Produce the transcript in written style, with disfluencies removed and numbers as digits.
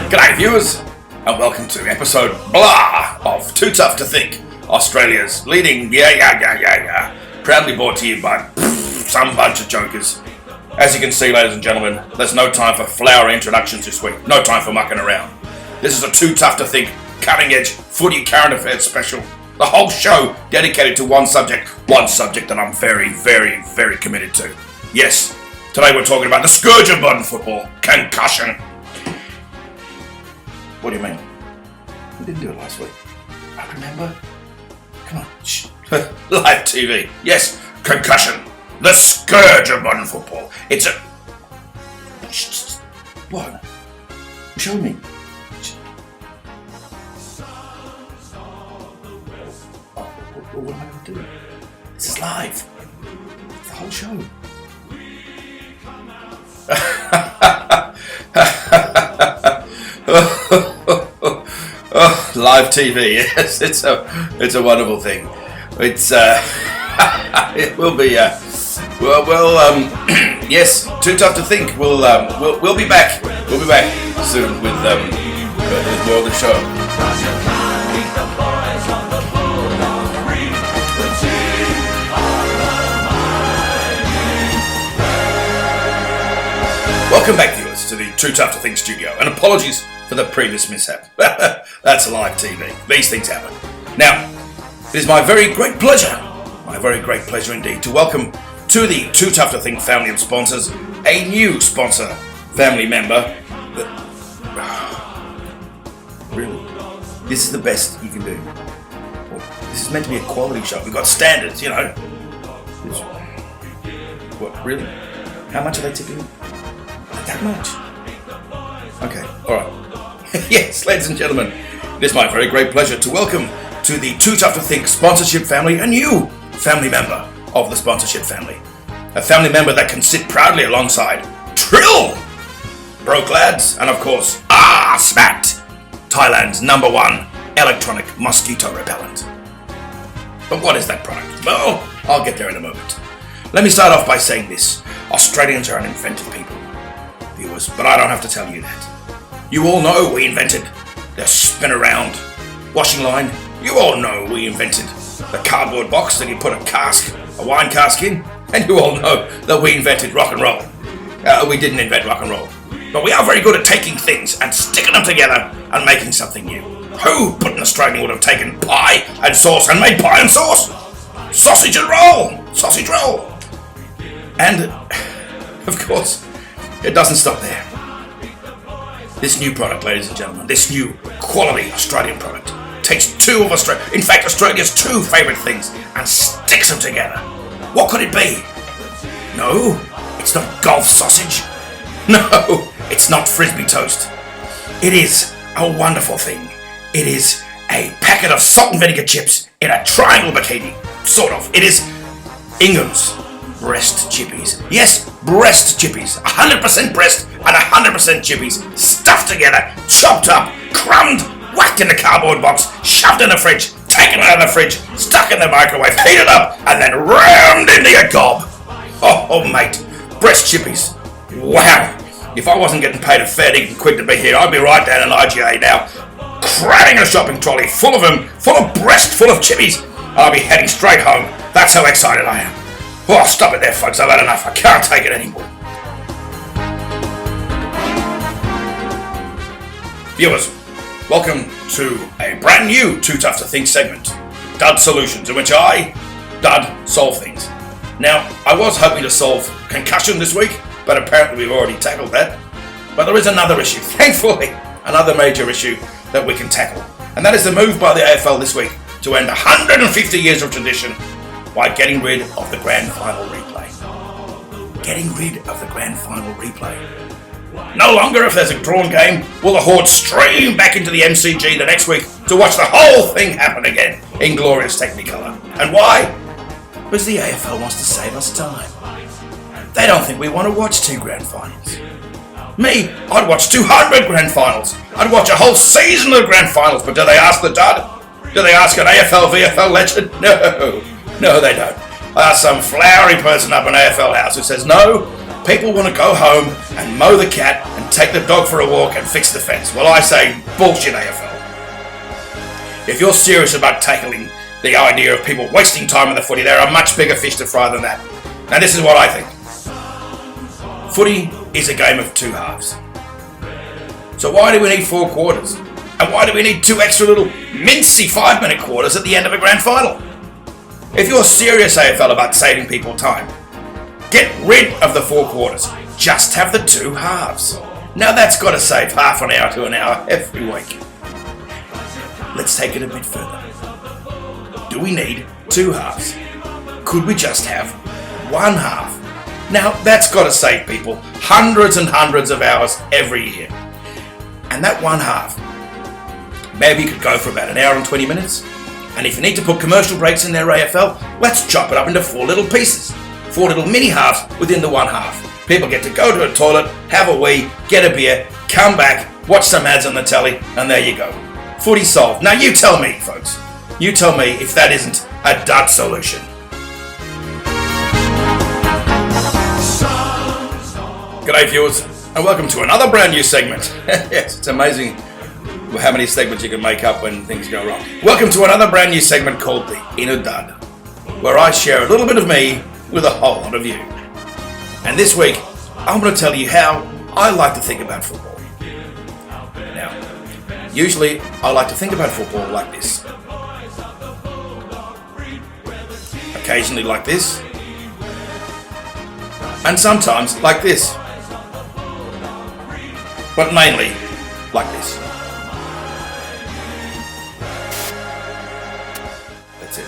G'day viewers, and welcome to episode blah of Too Tough to Think, Australia's leading proudly brought to you by some bunch of jokers. As you can see, ladies and gentlemen, there's no time for flowery introductions this week, no time for mucking around. This is a Too Tough to Think, cutting-edge footy current affairs special. The whole show dedicated to one subject that I'm very, very, very committed to. Yes, today we're talking about the scourge of modern football, concussion. What do you mean? We didn't do it last week. I remember. Come on, shh. Live TV. Yes, concussion. The scourge of modern football. It's a... What? Show me. What am I going to do? This is live. It's the whole show. Live TV, yes, it's a wonderful thing. It's it will be yes, Too Tough to Think. We'll be back. We'll be back soon with more of the show. Welcome back, viewers, to the Too Tough to Think studio, and apologies for the previous mishap. That's live TV. These things happen. Now, it is my very great pleasure indeed, to welcome to the Too Tough to Think family of sponsors a new sponsor, family member. Really? This is the best you can do. Well, this is meant to be a quality show. We've got standards, you know. What, really? How much are they tipping? That much? Okay, alright. Yes, ladies and gentlemen, it is my very great pleasure to welcome to the Too Tough to Think sponsorship family a new family member of the sponsorship family. A family member that can sit proudly alongside Trill, Broke Lads, and of course, Smacked, Thailand's #1 electronic mosquito repellent. But what is that product? Well, I'll get there in a moment. Let me start off by saying this. Australians are an inventive people, viewers, but I don't have to tell you that. You all know we invented the spin around washing line. You all know we invented the cardboard box that you put a wine cask in. And you all know that we invented rock and roll. We didn't invent rock and roll, but we are very good at taking things and sticking them together and making something new. Who but an Australian would have taken pie and sauce and made pie and sauce? Sausage and roll! Sausage roll! And, of course, it doesn't stop there. This new product, ladies and gentlemen, this new quality Australian product takes Australia's two favourite things and sticks them together. What could it be? No, it's not golf sausage. No, it's not frisbee toast. It is a wonderful thing. It is a packet of salt and vinegar chips in a triangle bikini. Sort of. It is Ingham's breast chippies. Yes, breast chippies. 100% breast and 100% chippies. Stuffed together, chopped up, crumbed, whacked in the cardboard box, shoved in the fridge, taken out of the fridge, stuck in the microwave, heated up, and then rammed into your gob. Oh, mate, breast chippies. Wow. If I wasn't getting paid a fair dinkum quid to be here, I'd be right down in IGA now, cramming a shopping trolley full of them, full of chippies, and I'll be heading straight home. That's how excited I am. Oh, stop it there, folks. I've had enough. I can't take it anymore. Viewers, welcome to a brand new Too Tough to Think segment, Dud Solutions, in which I, Dud, solve things. Now, I was hoping to solve concussion this week, but apparently we've already tackled that. But there is another issue, thankfully, another major issue that we can tackle. And that is the move by the AFL this week to end 150 years of tradition by getting rid of the grand final replay. Getting rid of the grand final replay. No longer, if there's a drawn game, will the horde stream back into the MCG the next week to watch the whole thing happen again in glorious Technicolor. And why? Because the AFL wants to save us time. They don't think we want to watch 2 grand finals. Me, I'd watch 200 grand finals. I'd watch a whole season of grand finals, but do they ask the dud? Do they ask an AFL VFL legend? No, they don't. I asked some flowery person up in AFL House who says, no, People want to go home and mow the cat and take the dog for a walk and fix the fence. Well, I say bullshit, AFL. If you're serious about tackling the idea of people wasting time in the footy, there are much bigger fish to fry than that. Now, this is what I think. Footy is a game of two halves. So why do we need 4 quarters? And why do we need 2 extra little mincy 5-minute quarters at the end of a grand final? If you're serious, AFL, about saving people time, get rid of the 4 quarters. Just have the 2 halves. Now that's got to save half an hour to an hour every week. Let's take it a bit further. Do we need 2 halves? Could we just have 1 half? Now that's got to save people hundreds and hundreds of hours every year. And that 1 half maybe could go for about an hour and 20 minutes. And if you need to put commercial breaks in there, AFL, let's chop it up into 4 little pieces. 4 little mini halves within the 1 half. People get to go to a toilet, have a wee, get a beer, come back, watch some ads on the telly, and there you go. Footy solved. Now you tell me, folks. You tell me if that isn't a dud solution. G'day viewers, and welcome to another brand new segment. Yes, it's amazing how many segments you can make up when things go wrong. Welcome to another brand new segment called The Inner Dud, where I share a little bit of me with a whole lot of you. And this week, I'm going to tell you how I like to think about football. Now, usually I like to think about football like this. Occasionally like this. And sometimes like this. But mainly like this. That's it.